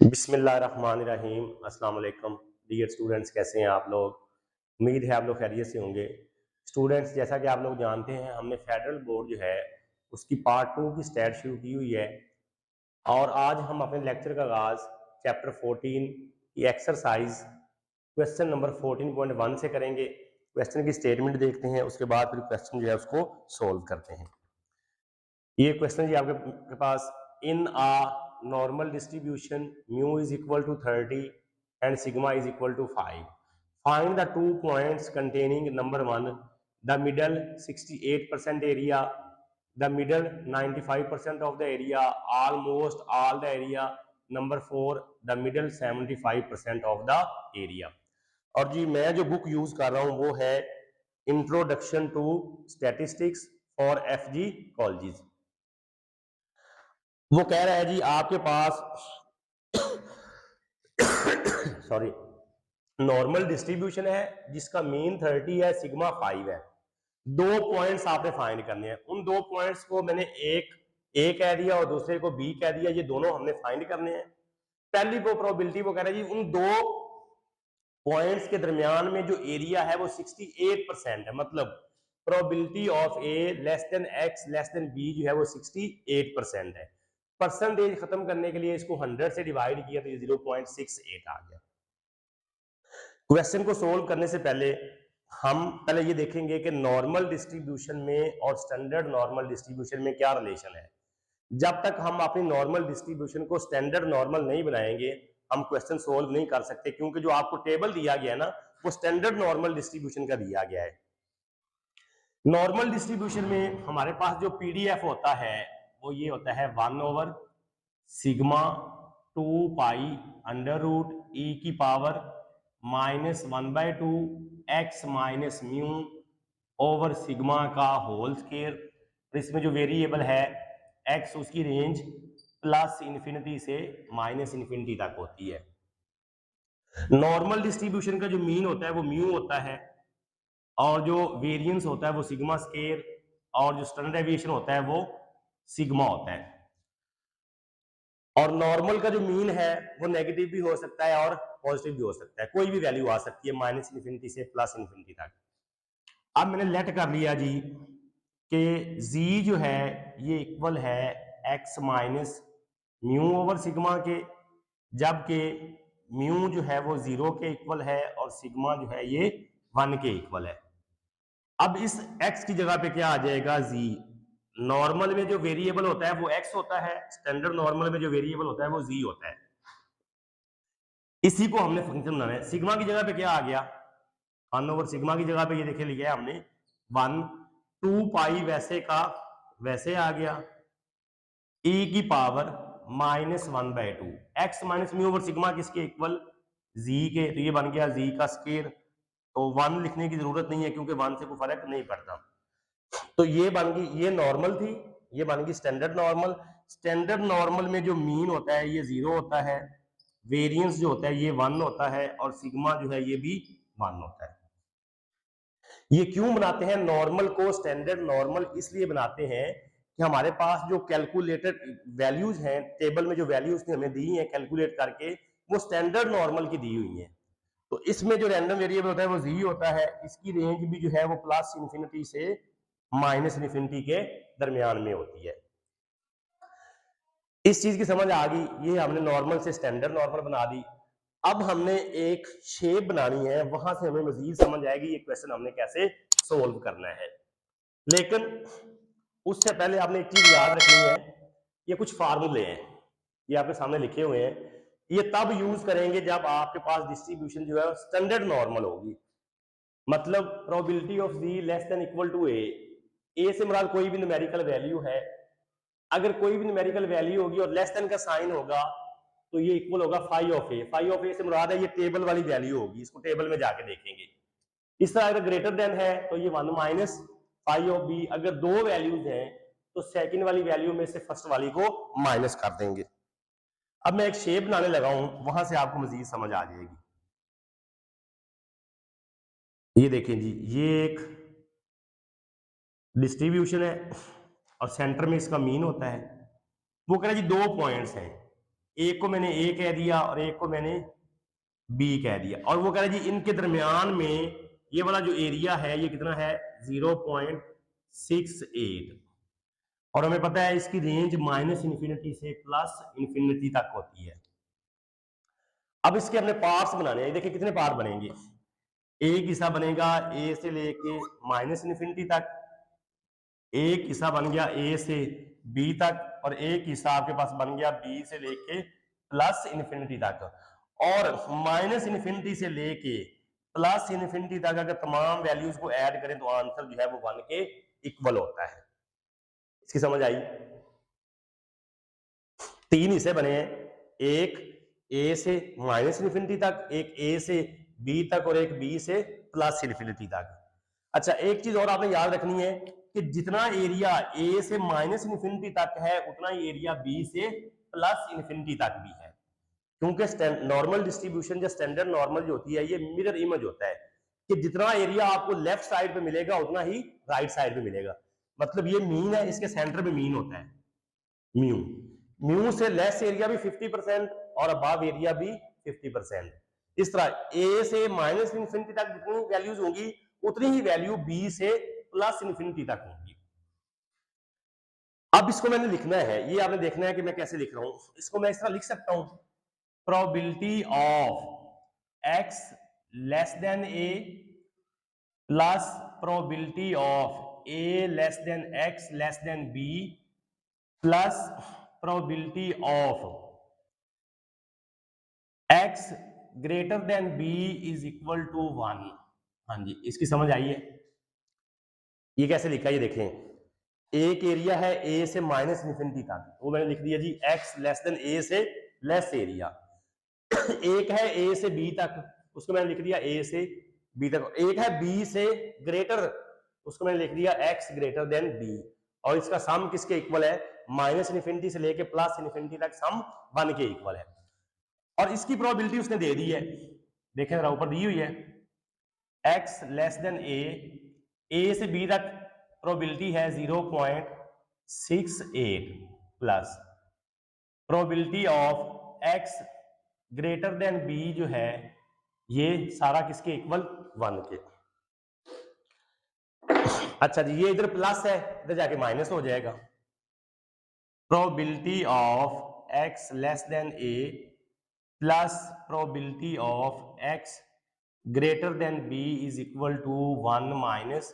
बिस्मिल्लाहिर्रहमानिर्रहीम। अस्सलाम वालेकुम डियर स्टूडेंट्स, कैसे हैं आप लोग। उम्मीद है आप लोग खैरियत से होंगे। स्टूडेंट्स, जैसा कि आप लोग जानते हैं, हमने फेडरल बोर्ड जो है उसकी पार्ट 2 की स्टैट शुरू की हुई है और आज हम अपने लेक्चर का आगाज़ चैप्टर 14 की एक्सरसाइज क्वेश्चन नंबर 14.1 से करेंगे। क्वेश्चन की स्टेटमेंट देखते हैं, उसके बाद फिर क्वेश्चन जो है उसको सोल्व करते हैं। ये क्वेश्चन जी आपके पास, in a normal distribution mu is equal to 30 and sigma is equal to 5, find the 2 points containing number 1 the middle 68% area, the middle 95% of the area, almost all the area, number 4 the middle 75% of the area. और जी मैं जो book use कर रहा हूं वो है introduction to statistics for FG colleges. वो कह रहा है जी आपके पास सॉरी, नॉर्मल डिस्ट्रीब्यूशन है जिसका मीन 30 है, सिग्मा 5 है। 2 पॉइंट्स आपने फाइंड करने हैं। उन 2 पॉइंट्स को मैंने एक ए कह दिया और दूसरे को बी कह दिया। ये दोनों हमने फाइंड करने हैं। पहली वो प्रोबेबिलिटी वो कह रहा है जी उन दो पॉइंट्स के दरमियान में जो एरिया है वो 68% है। मतलब probability of A less than X less than B जो है वो 68% है। परसेंटेज खत्म करने के लिए इसको 100 से डिवाइड किया तो ये 0.68 आ गया। क्वेश्चन को सोल्व करने से पहले हम पहले ये देखेंगे कि नॉर्मल डिस्ट्रीब्यूशन में और स्टैंडर्ड नॉर्मल डिस्ट्रीब्यूशन में क्या रिलेशन है। जब तक हम अपनी नॉर्मल डिस्ट्रीब्यूशन को स्टैंडर्ड नॉर्मल नहीं बनाएंगे हम क्वेश्चन सोल्व नहीं कर सकते, क्योंकि जो आपको टेबल दिया गया है ना वो स्टैंडर्ड नॉर्मल डिस्ट्रीब्यूशन का दिया गया है। नॉर्मल डिस्ट्रीब्यूशन में हमारे पास जो पीडीएफ होता है वो ये होता है 1 over sigma 2 pi under root e की power -1/2 x minus mu over sigma का होल स्क्वायर। इसमें जो वेरिएबल है एक्स उसकी रेंज प्लस इन्फिनिटी से माइनस इन्फिनिटी तक होती है। नॉर्मल डिस्ट्रीब्यूशन का जो मीन होता है वो म्यू होता है और जो वेरिएंस होता है वो सिग्मा स्क्वायर और जो स्टैंडर्ड डेविएशन होता है वो सिग्मा होता है। और नॉर्मल का जो मीन है वो नेगेटिव भी हो सकता है और पॉजिटिव भी हो सकता है, कोई भी वैल्यू आ सकती है माइनस इन्फिनिटी से प्लस इन्फिनिटी तक। अब मैंने लेट कर लिया जी कि z जो है ये इक्वल है x minus mu over sigma के, जबकि म्यू जो है वो 0 के इक्वल है और सिग्मा जो है ये 1 के इक्वल है। अब इस x की जगह पे क्या आ जाएगा, z। नॉर्मल में जो वेरिएबल होता है वो x होता है, स्टैंडर्ड नॉर्मल में जो वेरिएबल होता है वो z होता है। इसी को हमने फंक्शन बनाना है। सिग्मा की जगह पे क्या आ गया, 1 ओवर सिग्मा की जगह पे ये देखिए लिखा है हमने 1, 2 पाई वैसे का वैसे आ गया e की power -1/2 x minus mu over sigma किसके इक्वल, z के, तो ये बन गया z का स्क्वायर। तो 1 लिखने की जरूरत नहीं है क्योंकि 1 से कोई फर्क नहीं पड़ता। तो ये बन गई, ये नॉर्मल थी, ये बन गई स्टैंडर्ड नॉर्मल। स्टैंडर्ड नॉर्मल में जो मीन होता है ये 0 होता है, वेरिएंस जो होता है ये 1 होता है और सिग्मा जो है ये भी 1 होता है। ये क्यों बनाते हैं नॉर्मल को स्टैंडर्ड नॉर्मल, इसलिए बनाते हैं कि हमारे पास जो कैलकुलेटेड वैल्यूज हैं, टेबल में जो वैल्यूज हमें दी हैं कैलकुलेट करके, वो स्टैंडर्ड नॉर्मल की दी हुई हैं। तो इसमें जो रैंडम वेरिएबल होता है वो z होता है, इसकी रेंज भी जो है वो प्लस इन्फिनिटी से माइनस इन्फिनिटी के दरमियान में होती है। इस चीज की समझ आ गई, ये हमने नॉर्मल से स्टैंडर्ड नॉर्मल बना दी। अब हमने एक शेप बनानी है, वहां से हमें मजीद समझ आएगी ये क्वेश्चन हमने कैसे सोल्व करना है। लेकिन उससे पहले आपने एक चीज याद रखनी है, ये कुछ फार्मूले हैं, ये आपके सामने लिखे हुए हैं। ये तब यूज करेंगे जब आपके पास डिस्ट्रीब्यूशन जो है स्टैंडर्ड नॉर्मल होगी। मतलब probability of z less than equal to a से मुराद कोई भी न्यूमेरिकल वैल्यू है। अगर कोई भी न्यूमेरिकल वैल्यू होगी और लेस देन का साइन होगा तो ये इक्वल होगा phi of a. Phi of a से मुराद है ये टेबल वाली वैल्यू होगी, इसको टेबल में जाके देखेंगे। इस तरह अगर ग्रेटर देन है तो ये 1 माइनस फाई ऑफ बी। अगर दो वैल्यूज हैं तो सेकंड वाली वैल्यू में से फर्स्ट वाली को माइनस कर देंगे। अब मैं एक शेप बनाने लगा हूं, वहां से आपको मजीद समझ आ जाएगी। ये देखें जी, ये एक डिस्ट्रीब्यूशन है और सेंटर में इसका मीन होता है। वो कह रहा है जी 2 पॉइंट्स हैं, एक को मैंने ए कह दिया और एक को मैंने बी कह दिया, और वो कह रहा है जी इनके दरमियान में ये वाला जो एरिया है ये कितना है 0.68, और हमें पता है इसकी रेंज -इन्फिनिटी से +इन्फिनिटी तक होती है। अब इसके अपने पार्ट्स बनाने हैं, देखिए कितने पार्ट बनेंगे। एक हिस्सा बनेगा ए से लेके -इन्फिनिटी तक, एक हिस्सा बन गया ए से बी तक, और एक हिस्सा आपके पास बन गया बी से लेके +इन्फिनिटी तक। और -इन्फिनिटी से लेके +इन्फिनिटी तक अगर तमाम वैल्यूज को ऐड करें तो आंसर जो है वो 1 के इक्वल होता है। इसकी समझ आई? तीन हिस्से बने हैं, एक ए से -इन्फिनिटी तक, एक ए से बी तक, और एक बी से +इन्फिनिटी तक। अच्छा, एक चीज और आपने याद रखनी है कि जितना एरिया ए से -इन्फिनिटी तक है उतना ही एरिया बी से +इन्फिनिटी तक भी है, क्योंकि नॉर्मल डिस्ट्रीब्यूशन या स्टैंडर्ड नॉर्मल जो होती है ये मिरर इमेज होता है कि जितना एरिया आपको लेफ्ट साइड पे मिलेगा उतना ही राइट साइड पे मिलेगा। मतलब ये मीन है, इसके सेंटर पे मीन होता है, म्यू। म्यू से लेस एरिया भी 50% और अबव एरिया भी 50%। इस तरह ए से -इन्फिनिटी तक जितनी वैल्यूज होंगी उतनी ही वैल्यू बी से +इन्फिनिटी तक होंगी। अब इसको मैंने लिखना है, ये आपने देखना है कि मैं कैसे लिख रहा हूं। इसको मैं इस तरह लिख सकता हूं, probability of x less than a plus probability of a less than x less than b plus probability of x greater than b is equal to 1। हाँ जी, इसकी समझ आई है? ये कैसे लिखा है ये देखें। एक एरिया है ए से -इन्फिनिटी तक, वो मैंने लिख दिया जी x लेस देन a से लेस एरिया। एक है ए से बी तक, उसको मैंने लिख दिया ए से बी तक। एक है बी से ग्रेटर, उसको मैंने लिख दिया x ग्रेटर देन बी। और इसका सम किसके इक्वल है? -इन्फिनिटी से लेके +इन्फिनिटी तक सम 1 के इक्वल है। और इसकी प्रोबेबिलिटी उसने दे दी है, देखें जरा ऊपर दी हुई है, x लेस देन ए से बी तक प्रोबेबिलिटी है 0.68 plus probability of x greater than b जो है ये सारा किसके इक्वल? 1 के। अच्छा जी, ये इधर प्लस है, इधर जाके माइनस हो जाएगा। Probability of x less than a plus probability of x greater than b is equal to 1 minus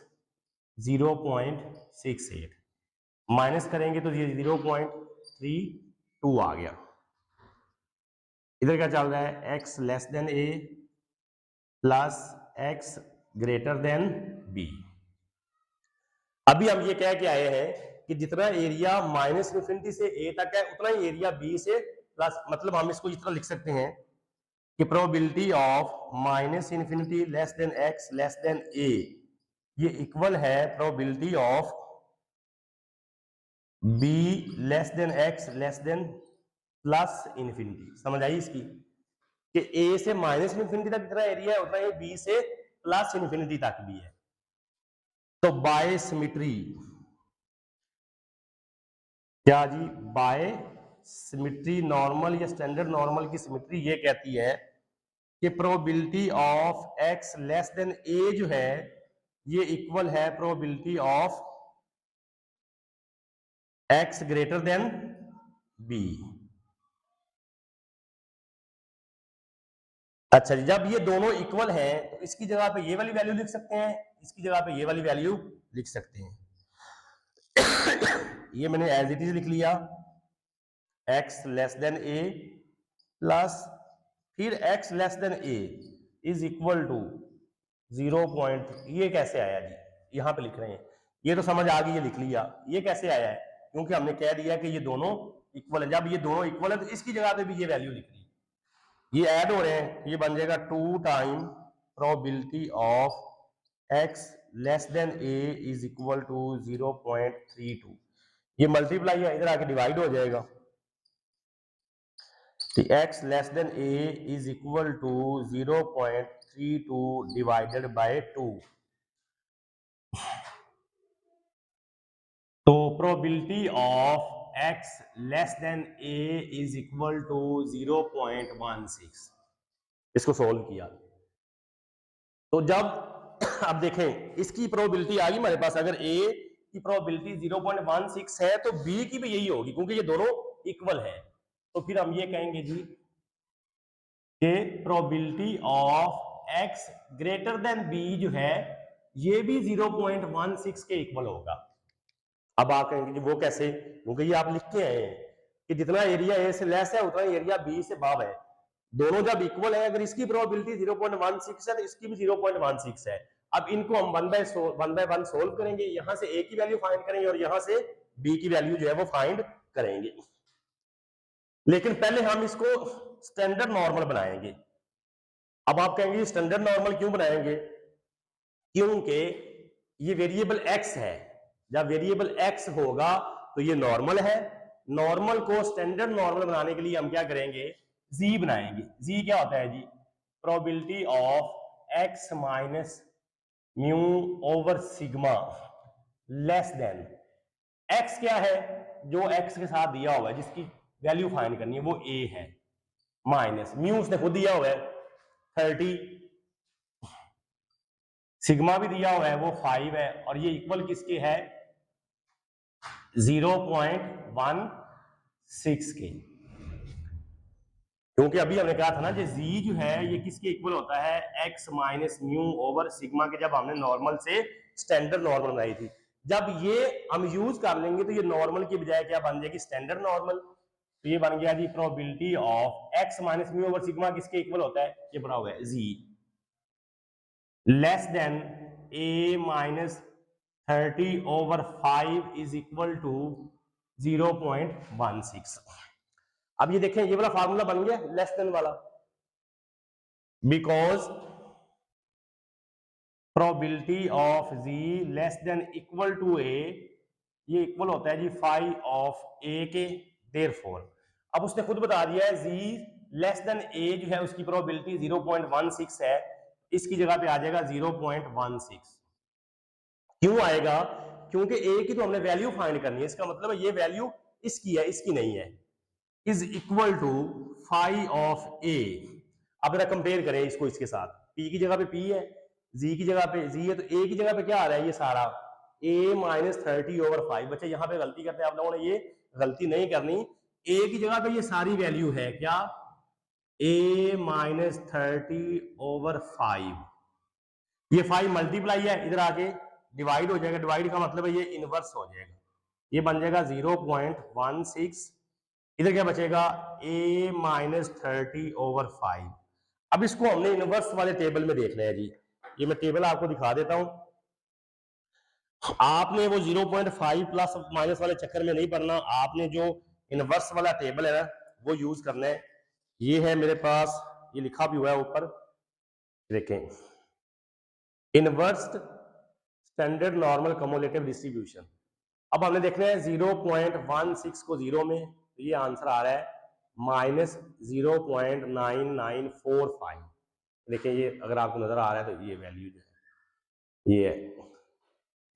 0.68। Minus करेंगे तो ये 0.32 आ गया। इधर क्या चल रहा है? x less than a plus x greater than b। अभी हम ये कह के आए हैं कि जितना एरिया -इन्फिनिटी से a तक है उतना ही एरिया b से प्लस, मतलब हम इसको इस तरह लिख सकते हैं कि probability of -infinity less than x less than a ये इक्वल है probability of b less than x less then +infinity. समझ आई इसकी? कि a से -इन्फिनिटी तक जितना एरिया है उतना ही b से +इन्फिनिटी तक भी है। तो बाय सिमेट्री, क्या जी? बाय सिमेट्री नॉर्मल या स्टैंडर्ड नॉर्मल की सिमेट्री ये कहती है कि probability of x less than a जो है ये इक्वल है probability of x greater than b। अच्छा जी, जब ये दोनों इक्वल हैं तो इसकी जगह पे ये वाली वैल्यू लिख सकते हैं, इसकी जगह पे ये वाली वैल्यू लिख सकते हैं। ये मैंने एज इट इज लिख लिया, x less than a plus फिर x less than a is equal to 0. ये कैसे आया जी? यहां पे लिख रहे हैं, ये तो समझ आ गई, ये लिख लिया। ये कैसे आया है? क्योंकि हमने कह दिया कि ये दोनों इक्वल है। जब ये दोनों इक्वल है तो इसकी जगह पे भी ये वैल्यू लिख ली, ये ऐड हो रहे हैं, ये बन जाएगा 2 time probability of x less than a is equal to 0.32। ये मल्टीप्लाई है, इधर आके डिवाइड हो जाएगा। तो x less than a is equal to 0.32 divided by 2। तो probability of x less than a is equal to 0.16। इसको सोल्व किया तो जब अब देखें इसकी प्रोबेबिलिटी आ गई हमारे पास, अगर a की प्रोबेबिलिटी 0.16 है तो b की भी यही होगी क्योंकि ये दोनों इक्वल है। तो फिर हम ये कहेंगे जी कि probability of x greater than b जो है ये भी 0.16 के इक्वल होगा। अब आप कहेंगे कि वो कैसे, क्योंकि ये आप लिख के आए हैं कि जितना एरिया ए से लेस है उतना एरिया बी से बाव है, दोनों जब इक्वल है, अगर इसकी प्रोबेबिलिटी 0.16 है तो इसकी भी 0.16 है। अब इनको हम वन बाय वन सोल्व करेंगे, यहां से ए की वैल्यू फाइंड करेंगे और यहां से बी की वैल्यू जो है वो फाइंड करेंगे। लेकिन पहले हम इसको स्टैंडर्ड नॉर्मल बनाएंगे। अब आप कहेंगे स्टैंडर्ड नॉर्मल क्यों बनाएंगे, क्योंकि ये वेरिएबल x है, जब वेरिएबल x होगा तो ये नॉर्मल है। नॉर्मल को स्टैंडर्ड नॉर्मल बनाने के लिए हम क्या करेंगे, z बनाएंगे। z क्या होता है जी, probability of x minus mu over sigma less than x क्या है, जो x के साथ दिया हुआ है जिसकी वैल्यू फाइंड करनी है वो a है, माइनस म्यू उसने खुद दिया हुआ है 30, सिग्मा भी दिया हुआ है वो 5 है, और ये इक्वल किसके है 0.16 के। क्योंकि अभी हमने कहा था ना कि z जो है ये किसके इक्वल होता है, x minus mu over sigma के, जब हमने नॉर्मल से स्टैंडर्ड नॉर्मल बनाई थी। जब ये हम यूज कर लेंगे तो ये नॉर्मल की बजाय क्या बन जाएगी, स्टैंडर्ड नॉर्मल। तो ये बन गया जी probability of x minus mu over sigma किसके इक्वल होता है, ये बना हुआ है z less than a minus 30 over 5 is equal to 0.16। अब ये देखें ये वाला फार्मूला बन गया लेस देन वाला, because probability of z less than equal to a, ये इक्वल होता है जी 5 ऑफ a के, देयरफॉर अब उसने खुद बता दिया है z लेस देन a जो है उसकी प्रोबेबिलिटी 0.16 है, इसकी जगह पे आ जाएगा 0.16। क्यों आएगा, क्योंकि a की तो हमने वैल्यू फाइंड करनी है, इसका मतलब है ये वैल्यू इसकी है इसकी नहीं है, is equal to 5 of a। अब जरा कंपेयर करें इसको इसके साथ, p की जगह पे p है, z की जगह पे z है, तो a की जगह पे क्या आ रहा है ये सारा a माइनस 30 ओवर 5। बच्चे यहाँ पे गलती करते हैं आप लोगों ने, ये गलती नहीं करनी, a की जगह पे ये सारी वैल्यू है क्या, a माइनस 30 ओवर 5, ये 5 मल्टीप्लाई है, इधर आके डिवाइड हो जाएगा, डिवाइड का मतलब है ये इनवर्स हो जाएगा, ये बन जाएगा 0.16, इधर क्या बचेगा a माइनस 30 ओवर 5। अब इसको हमने इनवर्स वाले टेबल में देखना है जी, ये मैं टेबल आपको दिखा देता हूं, आपने वो 0.5 प्लस माइनस वाले चक्कर में नहीं पढ़ना, आपने जो इनवर्स वाला टेबल है ना वो यूज करना है। ये है मेरे पास, ये लिखा भी हुआ है ऊपर, देखें inverse standard normal cumulative distribution. अब हमने देखना है 0.16 को जीरो में, तो ये आंसर आ रहा है माइनस 0.9945। देखिए ये अगर आपको नजर आ रहा है तो ये वैल्यू जो है ये है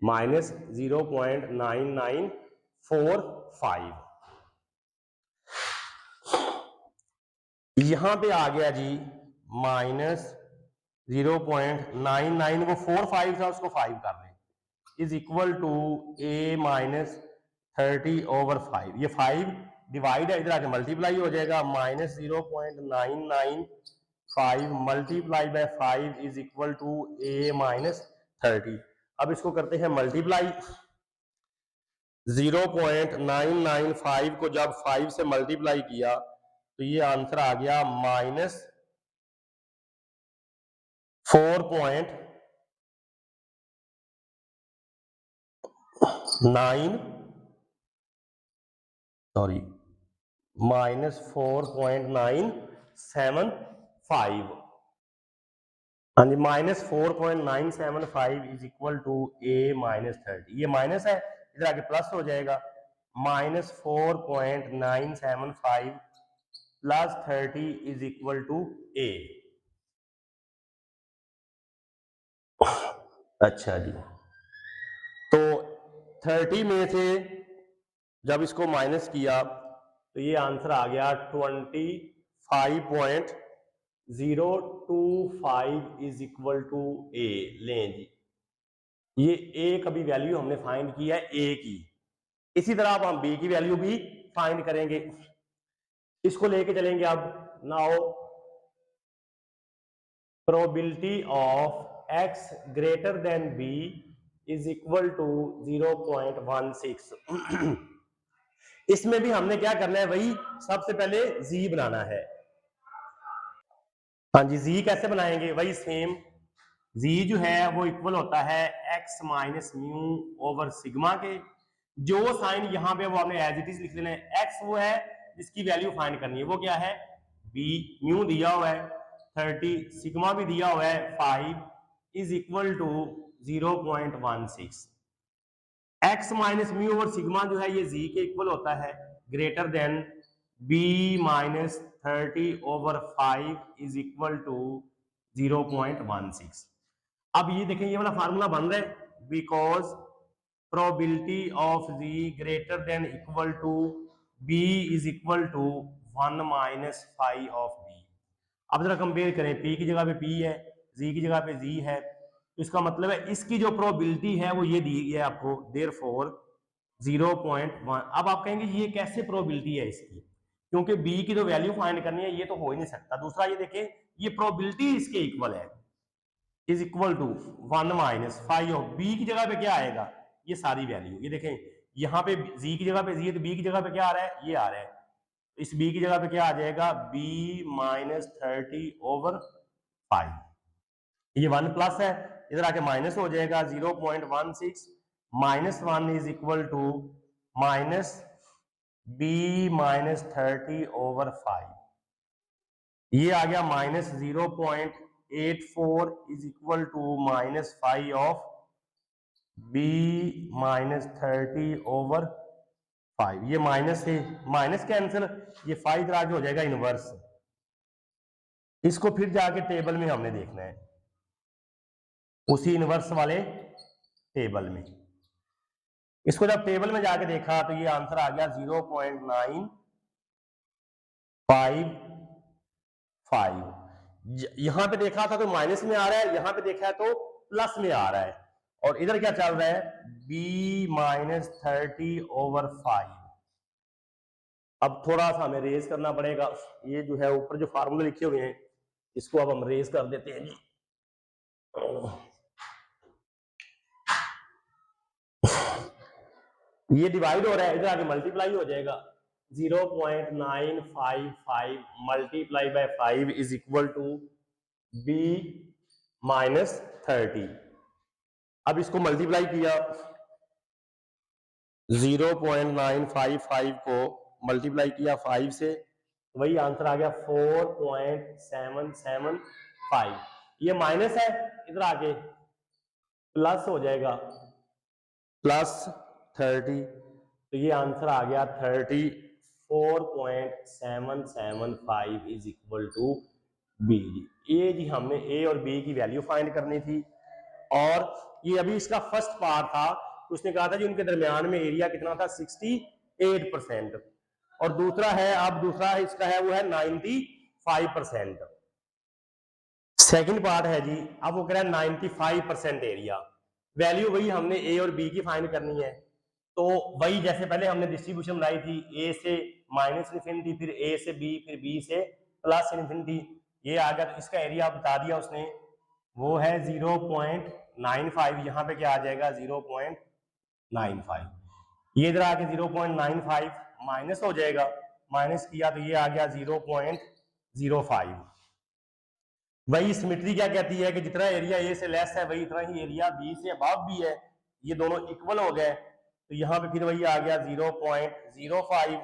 माइनस 0.9945। यहां पे आ गया जी माइनस 0.99, वो 45 था उसको 5 कर दें, is equal to a minus 30 over 5, ये 5 डिवाइड है, इधर आके मल्टीप्लाई हो जाएगा, minus 0.995 multiply by 5 is equal to a minus 30। अब इसको करते हैं मल्टीप्लाई, 0.995 को जब 5 से मल्टीप्लाई किया तो ये आंसर आ गया माइनस 4.975। हाँ जी minus 4.975 is equal to a minus 30, ये माइनस है इधर आके प्लस हो जाएगा, minus 4.975 plus 30 is equal to a। अच्छा जी, तो 30 में से जब इसको माइनस किया तो ये आंसर आ गया 25.025 इज इक्वल टू ए। लें जी, ये ए कभी वैल्यू हमने फाइंड की है ए की, इसी तरह अब हम बी की वैल्यू भी फाइंड करेंगे। इसको लेके चलेंगे अब। Now probability of x greater than b is equal to 0.16। इसमें भी हमने क्या करना है, वही सबसे पहले z बनाना है। हाँ जी, z कैसे बनाएंगे, वही सेम। z जो है वो इक्वल होता है x minus mu over sigma के। जो साइन यहाँ पे वो हमने एज इट इज लिख लेना है। x वो है जिसकी वैल्यू फाइंड करनी है, वो क्या है b, म्यू दिया हुआ है 30, सिग्मा भी दिया हुआ है 5 is equal to 0.16। x minus mu over sigma जो है ये z के इक्वल होता है, greater than b minus 30 over 5 is equal to 0.16। अब ये देखें, ये वाला फार्मूला बन रहा है, because probability of z greater than equal to b is equal to 1 minus 5 of b। अब जरा कंपेयर करें, p की जगह पे p है, z की जगह पे z है, तो इसका मतलब है इसकी जो प्रोबेबिलिटी है वो ये दी गई है आपको, देयरफॉर 0.1। अब आप कहेंगे ये कैसे प्रोबेबिलिटी है इसकी, क्योंकि b की जो वैल्यू फाइंड करनी है ये तो हो ही नहीं सकता। दूसरा ये देखें, ये प्रोबेबिलिटी इसके इक्वल है, is equal to 1 minus 5 of b की जगह पे क्या आएगा, ये सारी वैल्यू। ये देखें यहाँ पे z की जगह पे z है, तो b की जगह पे क्या आ रहा है, ये आ रहा है। इस b की जगह पे क्या आ जाएगा, b माइनस 30 ओवर 5। ये 1 प्लस है, इधर आके माइनस हो जाएगा 0.16 minus 1 is equal to minus b minus 30 over 5। ये आ गया minus 0.84 is equal to minus 5 of b minus 30 over 5। ये माइनस से माइनस कैंसिल, ये 5 इधर आगे हो जाएगा इनवर्स। इसको फिर जाके टेबल में हमने देखना है, उसी इनवर्स वाले टेबल में। इसको जब टेबल में जाके देखा तो ये आंसर आ गया 0.955। यहां पे देखा था तो माइनस में आ रहा है, यहां पे देखा है तो प्लस में आ रहा है, और इधर क्या चल रहा है, b माइनस 30 ओवर 5। अब थोड़ा सा हमें रेज करना पड़ेगा, ये जो है ऊपर जो फार्मूले लिखे हुए हैं इसको अब हम रेज कर देते हैं जी। ये डिवाइड हो रहा है, इधर आगे मल्टीप्लाई हो जाएगा। 0.955 multiply by 5 is equal to b minus 30। अब इसको मल्टीप्लाई किया, 0.955 को मल्टीप्लाई किया 5 से, वही आंसर आ गया 4.775। ये माइनस है, इधर आके प्लस हो जाएगा, प्लस 30, तो ये आंसर आ गया 34.775 इज इक्वल टू बी। ये जी हमने ए और बी की वैल्यू फाइंड करनी थी, और ये अभी इसका फर्स्ट पार्ट था, उसने कहा था जी उनके दरमियान में एरिया कितना था, 68%, और दूसरा है, अब दूसरा इसका है वो है 95%। सेकंड पार्ट है जी, अब वो कह रहा है 95% एरिया। वैल्यू वही हमने ए और बी की फाइंड करनी है, तो वही जैसे पहले हमने डिस्ट्रीब्यूशन बनाई थी, ए से माइनस इन्फिनिटी, फिर ए से बी, फिर बी से प्लस इन्फिनिटी, ये आ गया। तो इसका एरिया बता दिया उसने, वो है 0.95। यहाँ पे क्या आ जाएगा, 0.95। ये इधर आके 0.95 माइनस हो जाएगा, माइनस किया तो ये आ गया 0.05। वही सिमेट्री क्या कहती है कि जितना एरिया ए से लेस है वही इतना ही एरिया बी से अबव भी है, ये दोनों इक्वल हो गए, तो यहाँ पे फिर वही आ गया 0.05,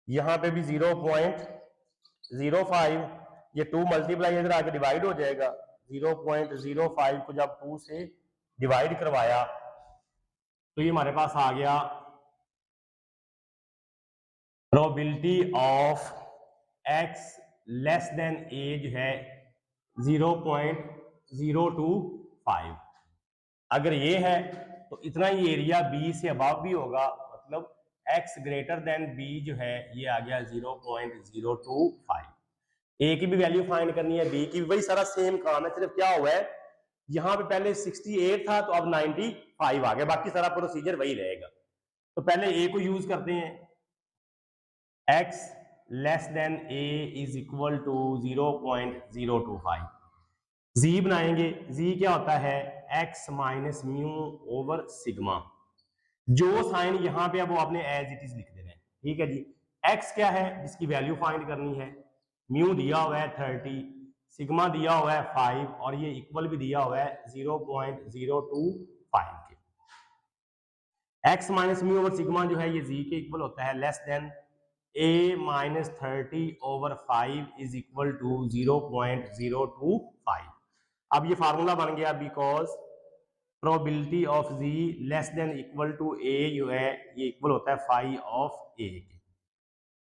यहाँ पे भी 0.05, ये 2 मल्टीप्लाई इधर आके डिवाइड हो जाएगा। 0.05 को जब 2 से डिवाइड करवाया तो ये हमारे पास आ गया probability of x less than a जो है 0.025। अगर ये है तो इतना ही एरिया बी से अबव भी होगा, मतलब x ग्रेटर देन b जो है ये आ गया 0.025। ए की भी वैल्यू फाइंड करनी है, बी की भी, वही सारा सेम काम है, सिर्फ क्या हुआ है यहाँ पे पहले 68 था तो अब 95 आ गया, बाकी सारा प्रोसीजर वही रहेगा। तो पहले ए को यूज करते हैं, x less than a is equal to 0.025। Z बनाएंगे, जी क्या होता है x minus mu over sigma, जो साइन यहां पे है वो आपने एज इट इज लिख देना है, ठीक है जी। x क्या है जिसकी वैल्यू फाइंड करनी है, म्यू दिया हुआ है 30, सिग्मा दिया हुआ है 5 और ये इक्वल भी दिया हुआ है 0.025 के। x minus mu over sigma जो है ये z के इक्वल होता है, less than a minus 30 over 5 is equal to 0.025। अब ये फार्मूला बन गया, because probability of z less than equal to a जो है ये इक्वल होता है 5 ऑफ a के।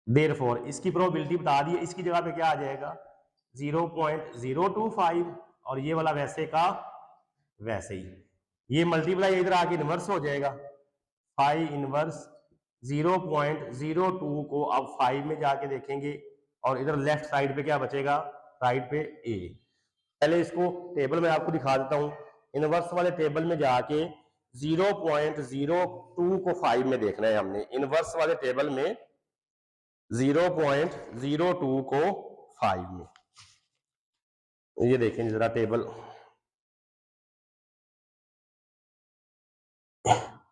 देयरफॉर इसकी प्रोबेबिलिटी बता दी, इसकी जगह पे क्या आ जाएगा 0.025 और ये वाला वैसे का वैसे ही, ये मल्टीप्लाई इधर आके इनवर्स हो जाएगा, 5 इनवर्स 0.02 को अब 5 में जाके देखेंगे और इधर लेफ्ट साइड पे क्या बचेगा, राइट पे a। पहले इसको टेबल में आपको दिखा देता हूं, इनवर्स वाले टेबल में जाके 0.02 को 5 में देखना है हमने, इनवर्स वाले टेबल में 0.02 को 5 में, ये देखें जरा टेबल,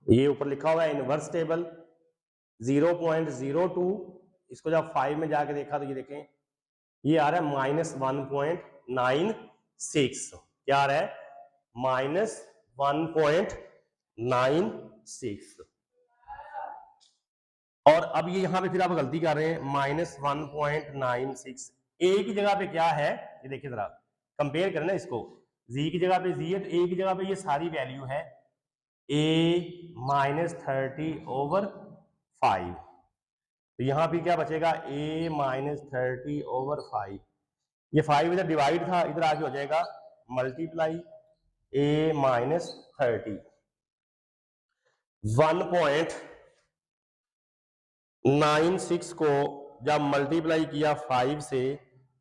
ये ऊपर लिखा हुआ है इनवर्स टेबल 0.02, इसको जब 5 में जाके देखा तो ये देखें ये आ रहा है -1.96, क्या आ रहा है -1.96। और अब ये यहां पे फिर आप गलती कर रहे हैं, -1.96 ए की जगह पे क्या है, ये देखिए जरा कंपेयर करें ना इसको, जी की जगह पे जी है तो ए की जगह पे ये सारी वैल्यू है a -30 ओवर 5, तो यहां पे क्या बचेगा a -30 ओवर 5, ये 5 इधर डिवाइड था, इधर आगे हो जाएगा मल्टीप्लाई a -30, 1.96 को जब मल्टीप्लाई किया 5 से,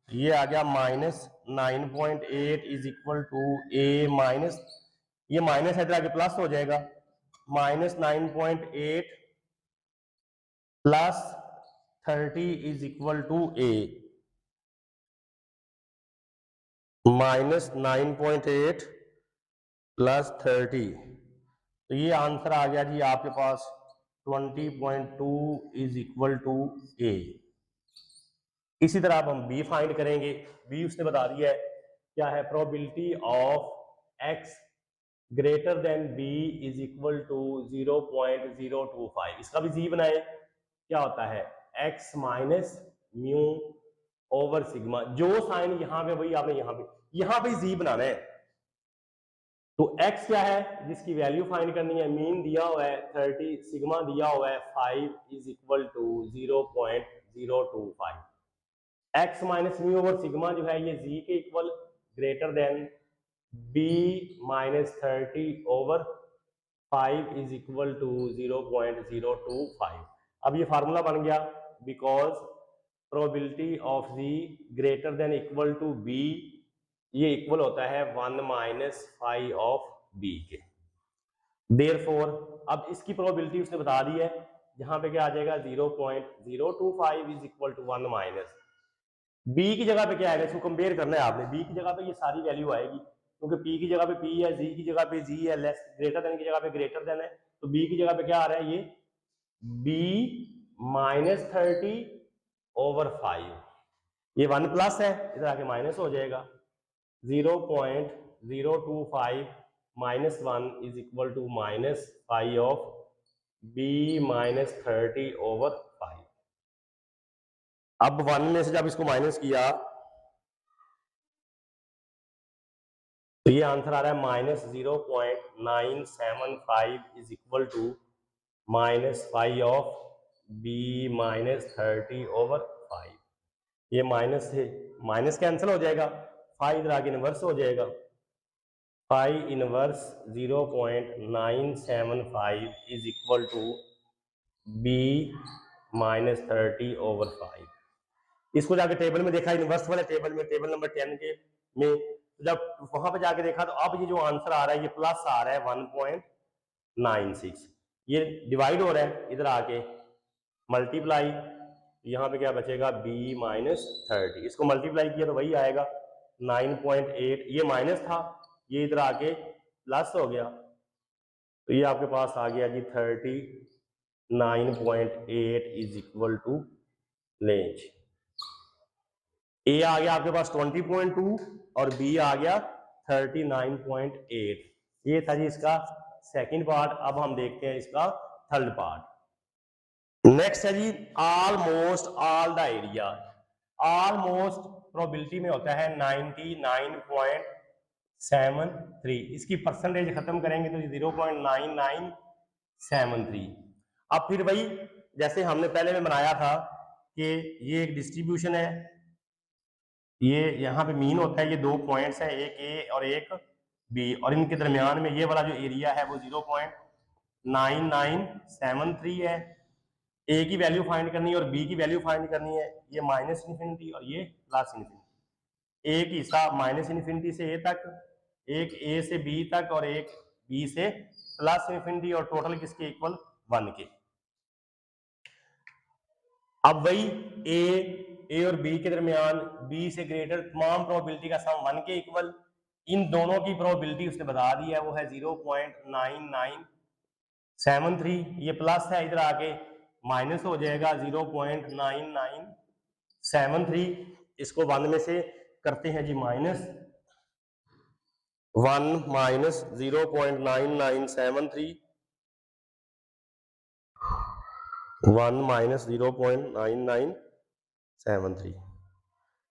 ये आ गया -9.8 is equal to a minus, ये माइनस है इधर आगे प्लस हो जाएगा, -9.8 plus 30 is equal to a, -9.8 plus 30, तो ये आंसर आ गया जी आपके पास 20.2 इज इक्वल टू a। इसी तरह अब हम b फाइंड करेंगे, b उसने बता दिया है क्या है, probability of x greater than b is equal to 0.025, इसका भी जी बनाए, क्या होता है x minus mu over sigma, जो साइन यहां पे वही आपने यहां पे जी बनाना है। तो x क्या है जिसकी वैल्यू फाइंड करनी है, मीन दिया हुआ है 30, सिग्मा दिया हुआ है 5 is equal to 0.025, x minus mu over sigma जो है ये z के equal, greater than b minus 30 over 5 is equal to 0.025। अब ये फार्मूला बन गया, because probability of z greater than equal to b, ये इक्वल होता है 1 माइनस 5 ऑफ b के। देयरफॉर अब इसकी प्रोबेबिलिटी उसने बता दी है, यहां पे क्या आ जाएगा 0.025 is equal to 1 minus, b की जगह पे क्या आएगा, इसको कंपेयर करना है आपने, b की जगह पे ये सारी वैल्यू आएगी, क्योंकि p की जगह पे p है, z की जगह पे g है, लेस ग्रेटर देन की जगह पे ग्रेटर देन है, तो b की जगह पे क्या आ रहा है, ये b -30 ओवर 5, ये 1 प्लस है, इधर आके माइनस हो जाएगा, 0.025 minus 1 is equal to -5 of b -30 over 5। अब 1 में से जब इसको माइनस किया तो ये आंसर आ रहा है -0.975 is equal to -5 of b -30 over 5, ये माइनस है, माइनस कैंसिल हो जाएगा, 5 इधर आगे इनवर्स हो जाएगा, 5 inverse 0.975 is equal to B minus 30/5। इसको जाके टेबल में देखा, इनवर्स वाले टेबल में, टेबल नंबर 10 के में, जब वहां पे जाके देखा तो अब ये जो आंसर आ रहा है ये प्लस आ रहा है 1.96। ये डिवाइड हो रहा है, इधर आके मल्टीप्लाई, यहाँ पे क्या बचेगा b माइनस 30, इसको मल्टीप्लाई किया तो वही आएगा 9.8, ये माइनस था, ये इधर आके प्लस हो गया, तो ये आपके पास आ गया जी 39.8 इज इक्वल टू लेंज। ए आ गया आपके पास 20.2 और बी आ गया 39.8। ये था जी इसका सेकंड पार्ट। अब हम देखते हैं इसका थर्ड पार्ट। नेक्स्ट है जी almost all the area. Almost probability में होता है 99.73, इसकी परसेंटेज खत्म करेंगे तो 0.9973। अब फिर वही जैसे हमने पहले में बनाया था कि ये एक डिस्ट्रीब्यूशन है, ये यहाँ पे मीन होता है, ये दो पॉइंट्स है, एक ए और एक बी, और इनके दरमियान में ये वाला जो एरिया है वो 0.9973 है। ए की वैल्यू फाइंड करनी है और बी की वैल्यू फाइंड करनी है, ये माइनस इन्फिनिटी और ये प्लस इन्फिनिटी। एक हिस्सा माइनस इन्फिनिटी से ए तक, एक ए से बी तक और एक बी से प्लस इन्फिनिटी, और टोटल किसके इक्वल 1 के। अब वही ए और बी के दरमियान बी से ग्रेटर तमाम प्रोबेबिलिटी का सम 1 के इक्वल, इन दोनों की प्रोबेबिलिटी उसने बता दी है, वो है 0.9973। ये प्लस है, इधर आके माइनस हो जाएगा 0.9973। इसको 1 में से करते हैं जी माइनस, 1 माइनस 0.9973, 1 माइनस 0.9973,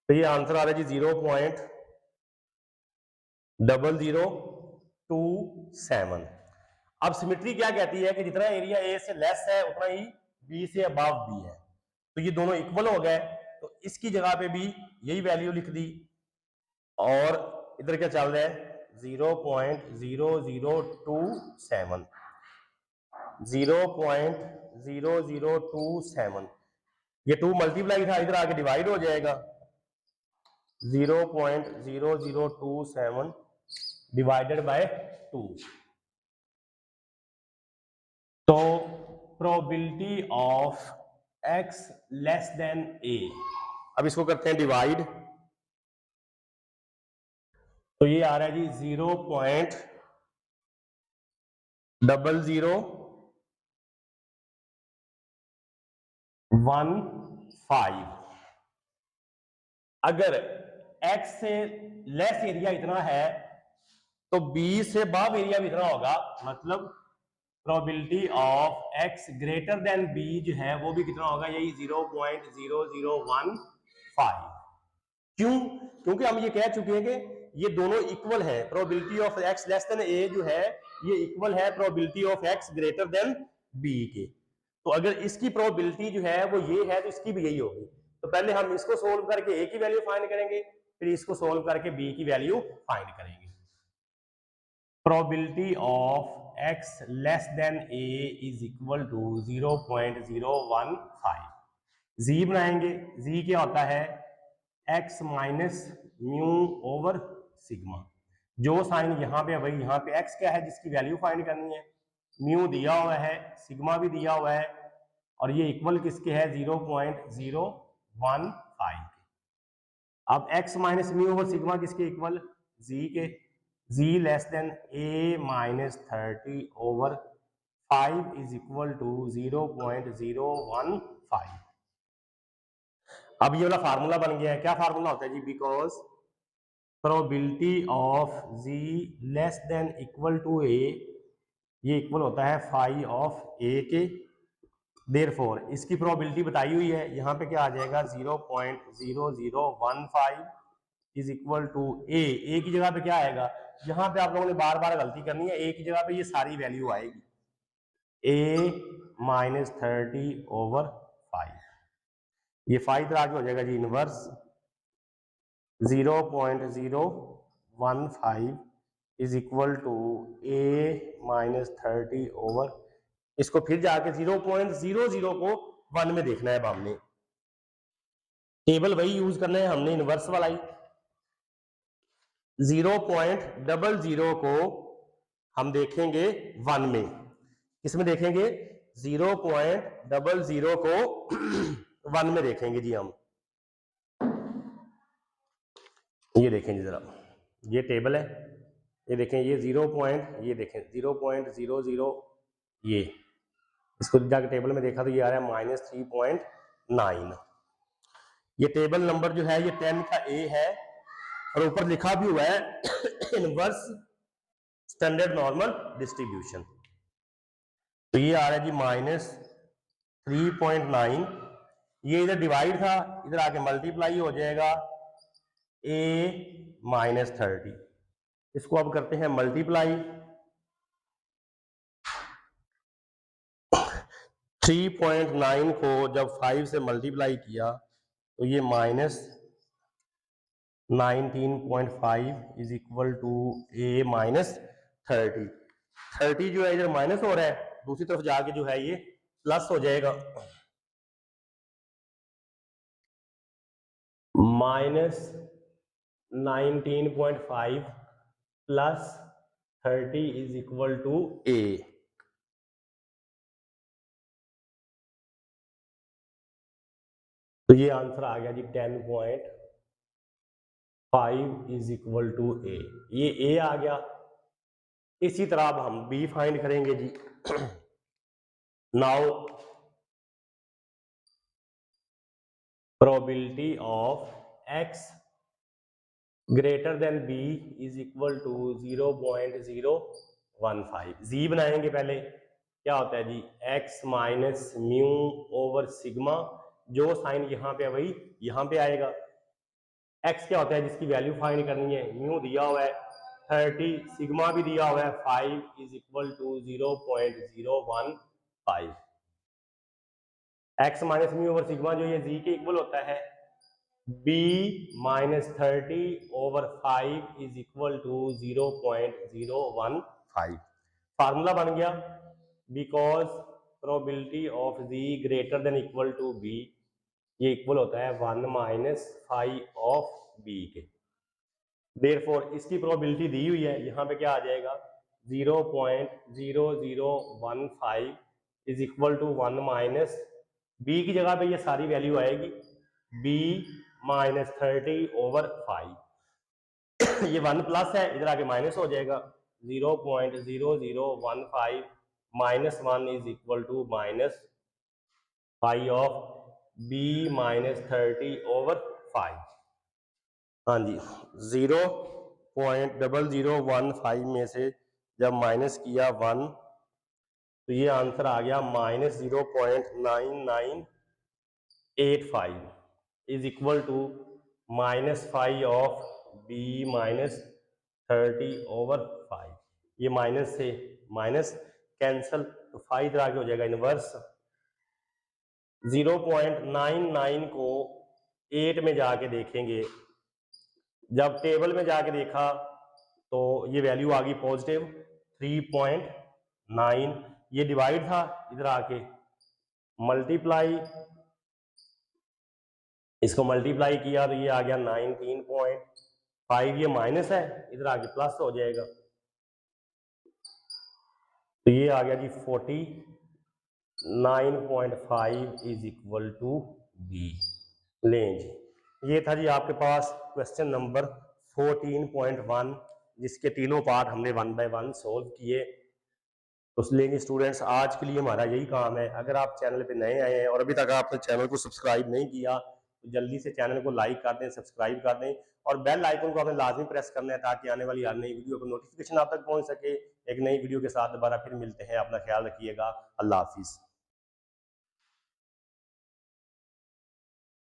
तो ये आंसर आ रहा है जी 0.0027। अब सिमेट्री क्या कहती है कि जितना एरिया ए से लेस है उतना ही बी से अबव बी है, तो ये दोनों इक्वल हो गए, तो इसकी जगह पे भी यही वैल्यू लिख दी, और इधर क्या चल रहा है 0.0027, 0.0027, ये 2 मल्टीप्लाई था, इधर आके डिवाइड हो जाएगा, 0.0027 डिवाइडेड बाय 2। तो probability of x less than a, अब इसको करते हैं डिवाइड, तो ये आ रहा है जी 0.0015। अगर x से लेस एरिया इतना है तो b से अबव एरिया भी इतना होगा, मतलब probability of x greater than b जो है वो भी कितना होगा, यही 0.0015। क्यों? क्योंकि हम ये कह चुके हैं कि ये दोनों इक्वल है, probability of x less than a जो है ये इक्वल है probability of x greater than b के। तो अगर इसकी प्रोबेबिलिटी जो है वो ये है तो इसकी भी यही होगी, तो पहले हम इसको सोल्व करके a की वैल्यू फाइंड करेंगे, फिर इसको सोल्व करके b की वैल्यू फाइंड करेंगे। Probability of x less than a is equal to 0.015। z बनाएंगे, z क्या होता है x minus mu over sigma, जो साइन यहाँ पे है वही यहाँ पे x क्या है जिसकी वैल्यू फाइंड करनी है, म्यू दिया हुआ है, सिग्मा भी दिया हुआ है, और ये इक्वल किसके है 0.015 के। अब x minus mu over sigma किसके इक्वल, z के, z less than a minus 30/5 is equal to 0.015। अब ये वाला फार्मूला बन गया है, क्या फार्मूला होता है जी, because probability of z less than equal to a, ये इक्वल होता है फाई ऑफ a के, देयरफॉर इसकी प्रोबेबिलिटी बताई हुई है, यहाँ पे क्या आ जाएगा 0.0015 इज इक्वल टू a की जगह पे क्या आएगा, यहाँ पे आप लोगों ने बार बार गलती करनी है, a की जगह पे ये सारी वैल्यू आएगी, a माइनस 30/5, ये 5 इधर आगे हो जाएगा जी inverse 0.015 is equal to a minus 30/, इसको फिर जाके 0.00 को 1 में देखना है अब हमने। टेबल वही यूज करना है हमने, इनवर्स वाला ही। 0.00 को हम देखेंगे 1 में। किसमें देखेंगे? 0.00 को 1 में देखेंगे जी हम। ये देखें जी जरा, ये टेबल है, ये देखें, ये ये देखें 0.00, ये इसको जाकर टेबल में देखा तो ये आ रहा है -3.9। ये टेबल नंबर जो है ये 10 का ए है, और ऊपर लिखा भी हुआ है इनवर्स स्टैंडर्ड नॉर्मल डिस्ट्रीब्यूशन। तो ये आ रहा है जी -3.9। ये इधर डिवाइड था, इधर आके मल्टीप्लाई हो जाएगा a -30। इसको अब करते हैं मल्टीप्लाई। 3.9 को जब 5 से मल्टीप्लाई किया तो ये -19.5 इज इक्वल टू a -30। 30 जो है इधर माइनस हो रहा है, दूसरी तरफ जाके जो है ये प्लस हो जाएगा। -19.5 plus 30 is equal to a। तो ये आंसर आ गया जी 10.5 इज इक्वल टू a। ये a आ गया। इसी तरह अब हम b फाइंड करेंगे जी। Now probability of x greater than b is equal to 0.015। z बनाएंगे पहले। क्या होता है जी? x minus mu over sigma, जो साइन यहाँ पे है वही यहाँ पे आएगा। x क्या होता है जिसकी वैल्यू फाइंड करनी है? म्यू दिया हुआ है 30, सिग्मा भी दिया हुआ है 5 is equal to 0.015। x minus mu over sigma जो ये z के इक्वल होता है, b -30 over 5 is equal to 0.015। Formula बन गया, because probability of z greater than equal to b, ये इक्वल होता है 1 -5 ऑफ b के। देयरफॉर इसकी प्रोबेबिलिटी दी हुई है, यहाँ पे क्या आ जाएगा? 0.0015 is equal to 1 minus b की जगह पे ये सारी वैल्यू आएगी b -30 ओवर 5। ये 1 प्लस है, इधर आके माइनस हो जाएगा। 0.0015 -1 is equal to -5 of b -30 over 5। हाँ जी, 0.0015 में से जब माइनस किया 1 तो ये आंसर आ गया -0.9985 is equal to -5 of b -30 over 5। ये माइनस से माइनस कैंसल, तो 5 इधर आगे हो जाएगा इनवर्स। 0.99 को 8 में जाके देखेंगे, जब टेबल में जाके देखा तो ये वैल्यू आ गई पॉजिटिव 3.9। ये डिवाइड था, इधर आके मल्टीप्लाई, इसको मल्टीप्लाई किया तो ये आ गया 19.5। ये माइनस है, इधर आके प्लस हो जाएगा, तो ये आ गया जी 49.5 इज इक्वल टू बी। लें जी, ये था जी आपके पास क्वेश्चन नंबर 14.1, जिसके तीनों पार्ट हमने 1 बाय 1 सोल्व किए। तो लेंगे स्टूडेंट्स, आज के लिए हमारा यही काम है। अगर आप चैनल पे नए आए हैं और अभी तक आपने चैनल को सब्सक्राइब नहीं किया तो जल्दी से चैनल को लाइक कर दें, सब्सक्राइब कर दें, और बेल आइकन को आपने लाजमी प्रेस करना है ताकि आने वाली हर नई वीडियो का नोटिफिकेशन आप तक पहुंच सके। एक नई वीडियो के साथ दोबारा फिर मिलते हैं। अपना ख्याल रखिएगा। अल्लाह हाफिज़।